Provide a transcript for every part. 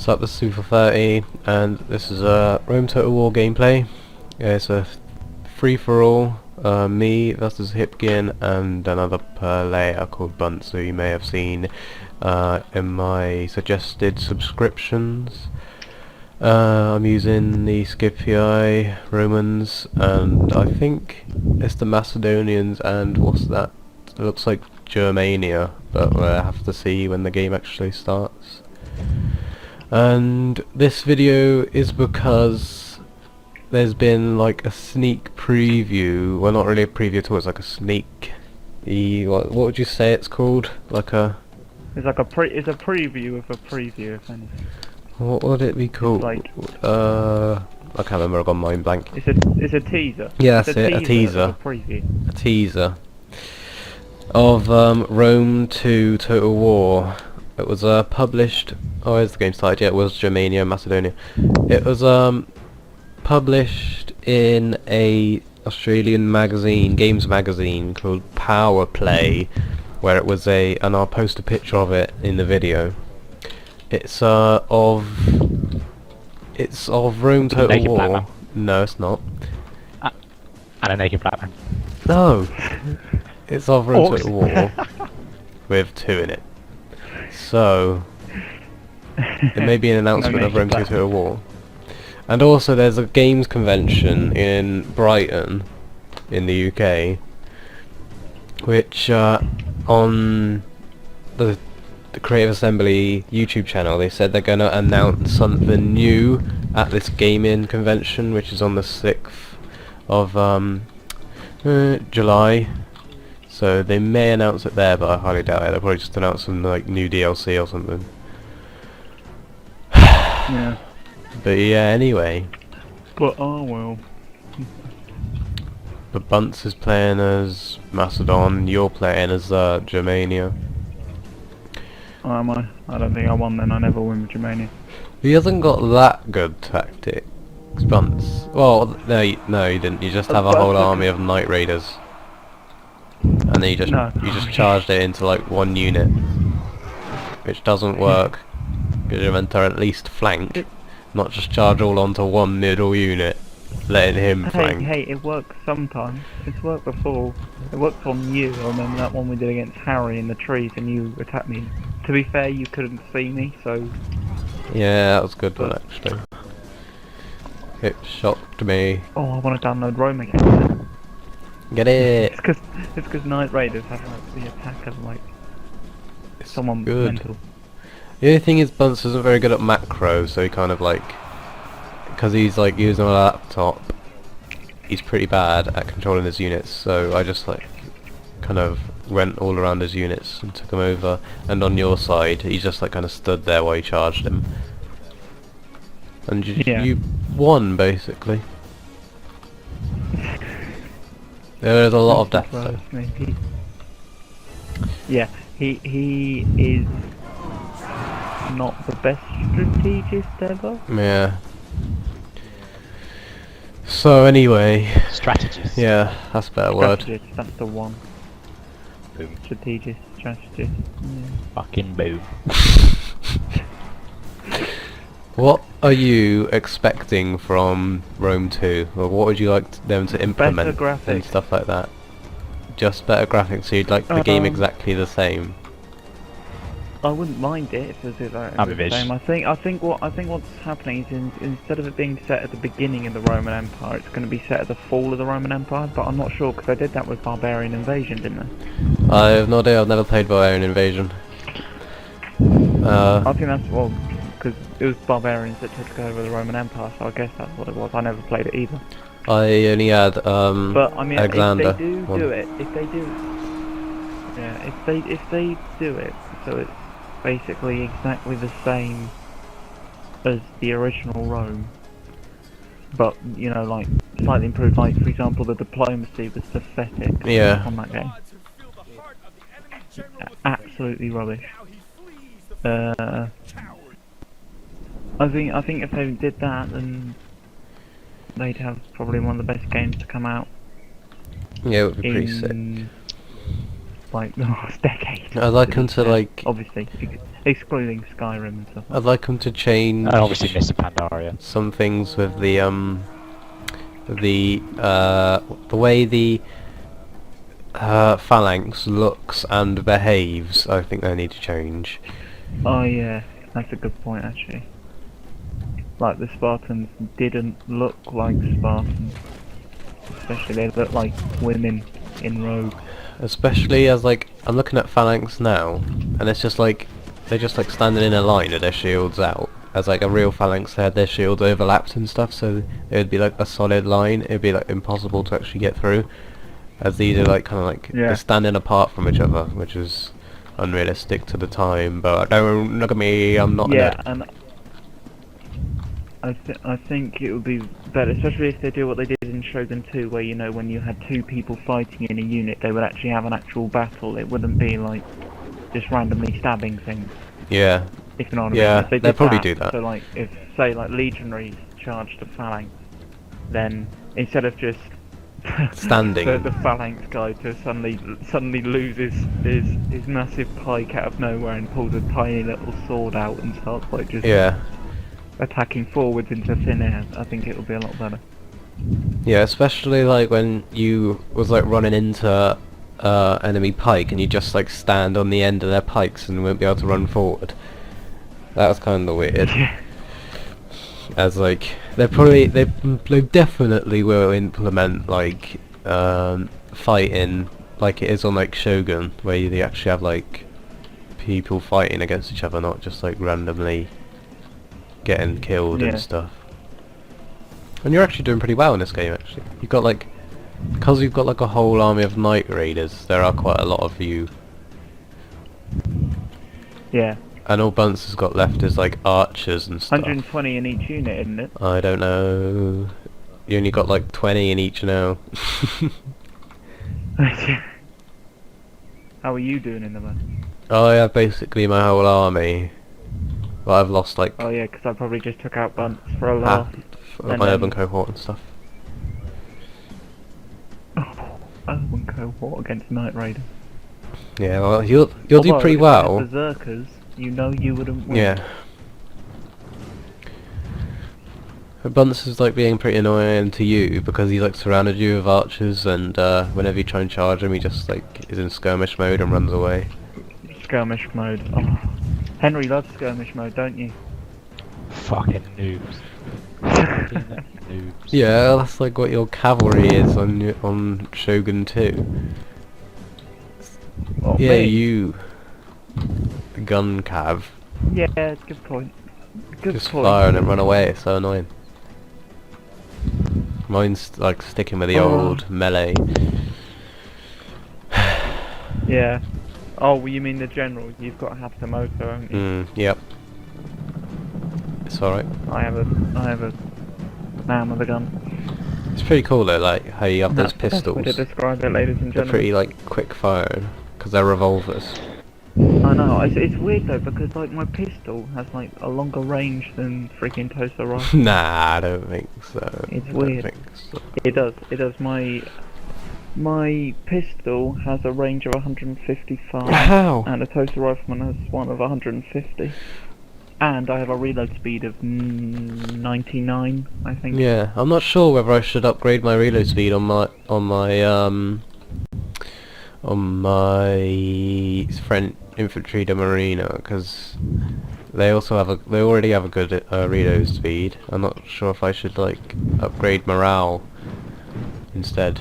What's up, this is Super30 and this is a Rome Total War gameplay. It's a free-for-all, me versus Hipgin and another player called Bunce, who you may have seen in my suggested subscriptions. I'm using the Scipii Romans, and I think it's the Macedonians and what's that? It looks like Germania, but we'll have to see when the game actually starts. And this video is because there's been like a sneak preview, well not really a preview at all, it's like a sneak, what would you say it's called? Like a... It's like it's a preview of a preview, if anything. What would it be called? Like, I can't remember, I've gone mind blank. It's a teaser. Yeah, it's that's it, a teaser. Of a preview. A teaser of Rome 2 Total War. It was published... Oh, is the game started? Yeah, it was Germania, Macedonia. It was published in a Australian magazine, games magazine called Power Play, where it was and I'll post a picture of it in the video. It's of Rome Total War. No, it's not. And a naked black man. No, it's of Rome Total War with 2 in it. So it may be an announcement of Rome 2 Total War. And also there's a games convention in Brighton in the UK, which on the Creative Assembly YouTube channel they said they're going to announce something new at this gaming convention, which is on the 6th of July. So they may announce it there, but I highly doubt it. They'll probably just announce some like new DLC or something. Yeah. But yeah, anyway. But oh well. But Bunce is playing as Macedon, you're playing as Germania. Oh, am I? I don't think I won then. I never win with Germania. He hasn't got that good tactics, Bunce. Well, no, you didn't. You just have a whole army of Knight Raiders. And then you just charged it into like one unit, which doesn't work because you're meant to at least flank, not just charge all onto one middle unit, letting him flank. Hey, it works sometimes. It's worked before. It worked on you. I remember that one we did against Harry in the trees, and you attacked me. To be fair, you couldn't see me, so. Yeah, that was a good one actually. It shocked me. Oh, I want to download Rome again. Get it! It's because Knight Raiders have like the attack of like someone good. mental. The only thing is Bunce isn't very good at macro, so he kind of like, because he's like using a laptop, he's pretty bad at controlling his units, so I just like kind of went all around his units and took him over, and on your side he just like kind of stood there while you charged him. And you won basically. There is a lot of death though. Yeah, he is not the best strategist ever. Yeah. So anyway. Strategist. Yeah, that's a better word. Strategist, that's the one. Boom. Strategist. Yeah. Fucking boom. What are you expecting from Rome 2? Or what would you like them to implement and stuff like that? Just better graphics, so you'd like the game exactly the same? I wouldn't mind it if it was like the same. I think what's happening is instead of it being set at the beginning of the Roman Empire, it's going to be set at the fall of the Roman Empire. But I'm not sure because they did that with Barbarian Invasion, didn't they? I have no idea. I've never played Barbarian Invasion. I think that's because it was barbarians that took over the Roman Empire, so I guess that's what it was. I never played it either. I only had but I mean, Alexander. If they do it, so it's basically exactly the same as the original Rome, but you know, like slightly improved. Like for example, the diplomacy was pathetic. Yeah. On that game, absolutely rubbish. I think if they did that, then they'd have probably one of the best games to come out. Yeah, it would be pretty sick. like the last decade. I'd like them to like. Obviously, excluding Skyrim and stuff. I'd like them to change. And obviously Mr. Pandaria. Some things with the way the phalanx looks and behaves. I think they need to change. Oh yeah, that's a good point actually. Like the Spartans didn't look like Spartans. Especially they look like women in robes. Especially as like I'm looking at phalanx now, and it's just like they're just like standing in a line with their shields out. As like a real phalanx, they had their shields overlapped and stuff, so it would be like a solid line. It'd be like impossible to actually get through. As these are like kind of like they're standing apart from each other, which is unrealistic to the time. But don't look at me, I'm not. Yeah, and I think it would be better, especially if they do what they did in Shogun 2, where, you know, when you had two people fighting in a unit, they would actually have an actual battle. It wouldn't be like just randomly stabbing things. Yeah. If you know what I mean. Yeah, If they they'll did probably that, do that. So like, if say like legionaries charged a phalanx, then instead of just Standing. the phalanx guy to suddenly loses his massive pike out of nowhere and pulls a tiny little sword out and starts like just attacking forwards into thin air, I think it would be a lot better. Yeah, especially like when you was like running into enemy pike and you just like stand on the end of their pikes and won't be able to run forward. That was kind of weird. Yeah. As like they definitely will implement like fighting like it is on like Shogun, where you actually have like people fighting against each other, not just like randomly getting killed and stuff. And you're actually doing pretty well in this game actually. You've got like, because you've got like a whole army of Night Raiders, there are quite a lot of you. Yeah. And all Bunce has got left is like archers and stuff. 120 in each unit, isn't it? I don't know. You only got like 20 in each now. How are you doing in the man? Oh yeah, basically my whole army. But I've lost like Oh yeah, because I probably just took out Bunce for a laugh. Half of my urban cohort and stuff. Urban cohort against Night Raider. Yeah, well you'll do pretty well. Berserkers, you know you wouldn't win. Yeah. But Bunce is like being pretty annoying to you because he's like surrounded you with archers, and whenever you try and charge him he just like is in skirmish mode and runs away. Skirmish mode. Oh. Henry loves skirmish mode, don't you? Fucking noobs. Fucking noobs. Yeah, that's like what your cavalry is on Shogun 2. What, Yeah, me? you. The gun cav. Yeah, good point. Good Just point. fire and then run away, it's so annoying. Mine's like sticking with the old melee. Yeah. Oh, well, you mean the general? You've got Hatamoto, haven't you? Yep. It's alright. I have a man with a gun. It's pretty cool though, like how you have those That's the best way pistols. to describe it, ladies and They're gentlemen. pretty like quick firing because they're revolvers. I know, it's weird though, because like my pistol has like a longer range than freaking Toaster rifle. Nah, I don't think so. It's I weird. Don't think so. It does. My pistol has a range of 155, How? and a Toaster Rifleman has one of 150. And I have a reload speed of 99, I think. Yeah, I'm not sure whether I should upgrade my reload speed on my French infantry de marina, because they already have a good reload speed. I'm not sure if I should like upgrade morale instead.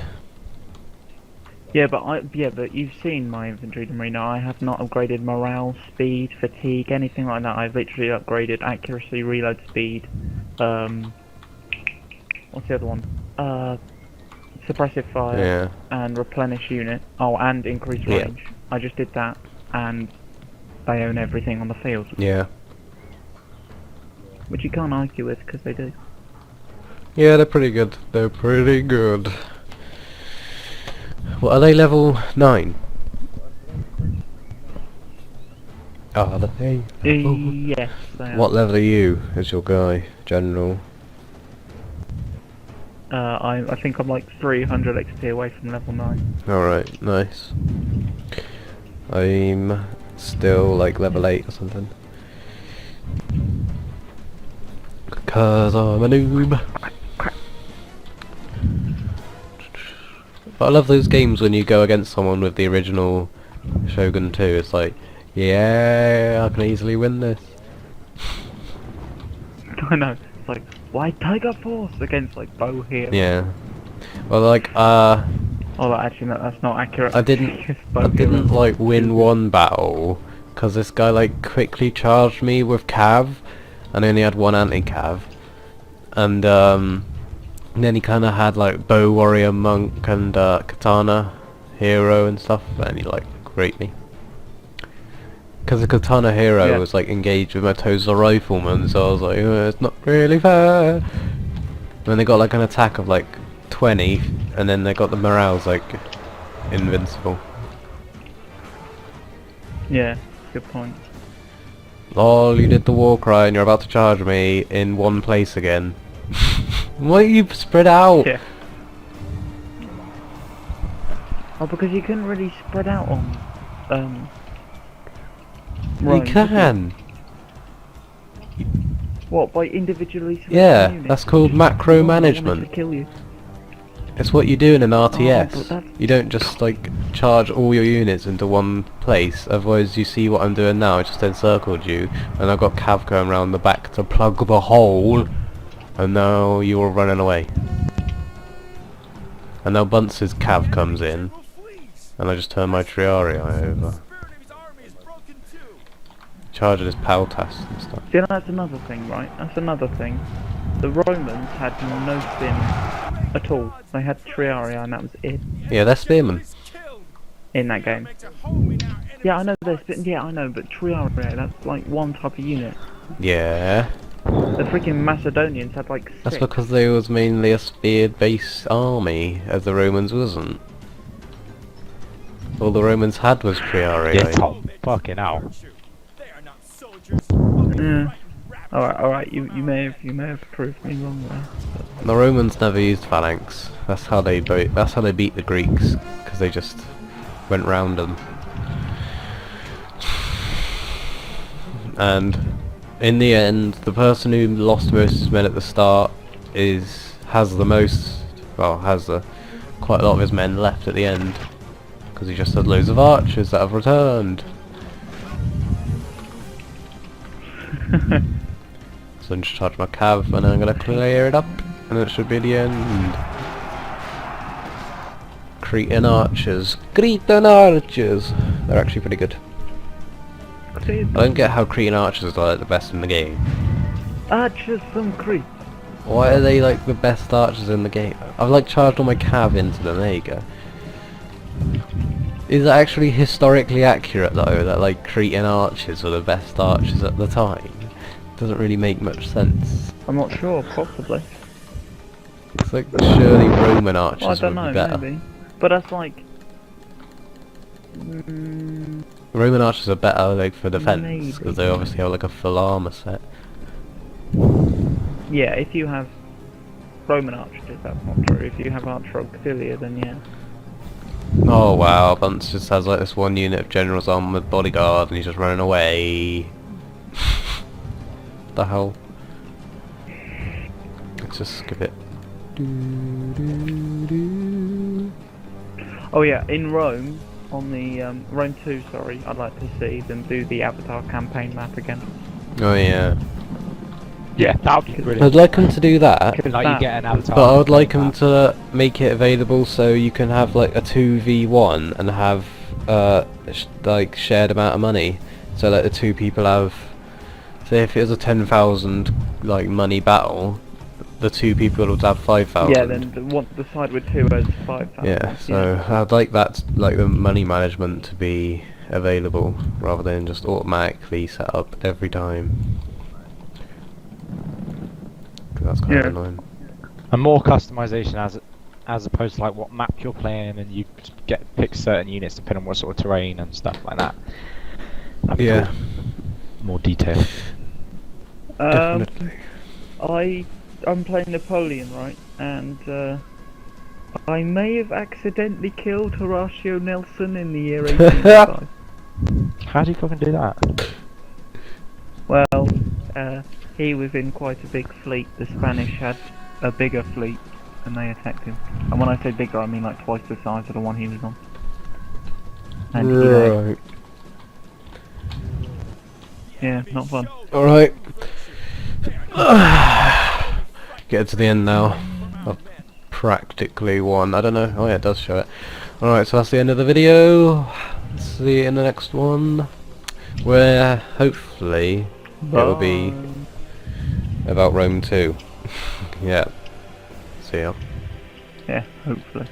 Yeah, but you've seen my infantry de marina. I have not upgraded morale, speed, fatigue, anything like that. I've literally upgraded accuracy, reload speed. What's the other one? Suppressive fire and replenish unit. Oh, and increase range. I just did that, and they own everything on the field. Yeah. Which you can't argue with, because they do. Yeah, they're pretty good. They're pretty good. What are they, level 9? Are they? Yes, they are. What level are you as your guy, general? I think I'm like 300 XP away from level 9. Alright, nice. I'm still like level 8 or something. Cause I'm a noob. But I love those games when you go against someone with the original Shogun 2. It's like, yeah, I can easily win this. I know. It's like, why Tiger Force against like Bow here? Yeah. Well, like, Oh, actually, no, that's not accurate. I didn't like win one battle because this guy like quickly charged me with cav, and I only had one anti-cav, and then he kind of had like bow warrior monk and katana hero and stuff, and he like raped me. Because the katana hero was like engaged with my Tozer rifleman, so I was like, it's not really fair. And then they got like an attack of like 20, and then they got the morale's like invincible. Yeah, good point. Lol, you did the war cry and you're about to charge me in one place again. Why are you spread out? Yeah. Oh, because you couldn't really spread out on You can. What, by individually selecting Yeah, units? that's called macro I wanted management. to kill you. It's what you do in an Oh, RTS. but that's... You don't just like charge all your units into one place, otherwise you see what I'm doing now. I just encircled you, and I've got cav going around the back to plug the hole, and now you're running away. And now Bunce's cav comes in, and I just turn my Triarii over. Charging his Paltas and stuff. See, that's another thing, right? That's another thing. The Romans had no spearmen at all. They had Triarii and that was it. Yeah, they're spearmen. In that game. Yeah, I know they're yeah, I know, but Triarii, that's like one type of unit. Yeah. The freaking Macedonians had like 6. That's because they was mainly a spear-based army, as the Romans wasn't. All the Romans had was Triarii. Yeah, Tom. Fucking hell. Yeah. Alright, you may have proved me wrong there. The Romans never used phalanx. That's how they beat the Greeks, because they just went round them. And in the end, the person who lost most of his men at the start has quite a lot of his men left at the end, because he just had loads of archers that have returned. So I'm just charge my cav, and I'm gonna clear it up, and it should be the end. Cretan archers. Cretan archers! They're actually pretty good. I don't get how Cretan archers are like the best in the game. Archers from Crete. Why are they like the best archers in the game? I've like charged all my cav into them, there you go. Is it actually historically accurate though, that like Cretan archers were the best archers at the time? Doesn't really make much sense. I'm not sure, possibly. It's like surely Roman archers Well, I don't would know, be better. maybe. But that's like... Roman archers are better like for defense, Maybe. because they obviously have like a full armor set. yeah, if you have Roman archers, that's not true. If you have archer auxilia, then yeah. Oh wow, Bunce just has like this one unit of generals on with bodyguard and he's just running away. The hell? Let's just skip it. Oh yeah, in Rome, on the Rome 2, sorry, I'd like to see them do the Avatar campaign map again. Oh yeah. Yeah, that would be brilliant. I'd like them to do that, Like you get an avatar. but I would like them to make it available so you can have like a 2v1 and have like shared amount of money. So like the two people have, say if it was a 10,000 like money battle, the two people would have 5,000. Yeah, then the side with 2 has 5,000. Yeah, so I'd like that, like the money management to be available rather than just automatically set up every time. 'Cause that's kind of annoying. And more customization as opposed to like what map you're playing, and you pick certain units depending on what sort of terrain and stuff like that. That'd be Yeah. cool. More detail. Definitely. I'm playing Napoleon, right? And I may have accidentally killed Horatio Nelson in the year 1805. How do you fucking do that? Well, he was in quite a big fleet. The Spanish had a bigger fleet, and they attacked him. And when I say bigger, I mean like twice the size of the one he was on. And he died. Right. Yeah, not fun. Alright. Get to the end now. I've practically won. I don't know. Oh yeah, it does show it. Alright, so that's the end of the video. See you in the next one, where hopefully it will be about Rome 2. Yeah. See ya. Yeah, hopefully.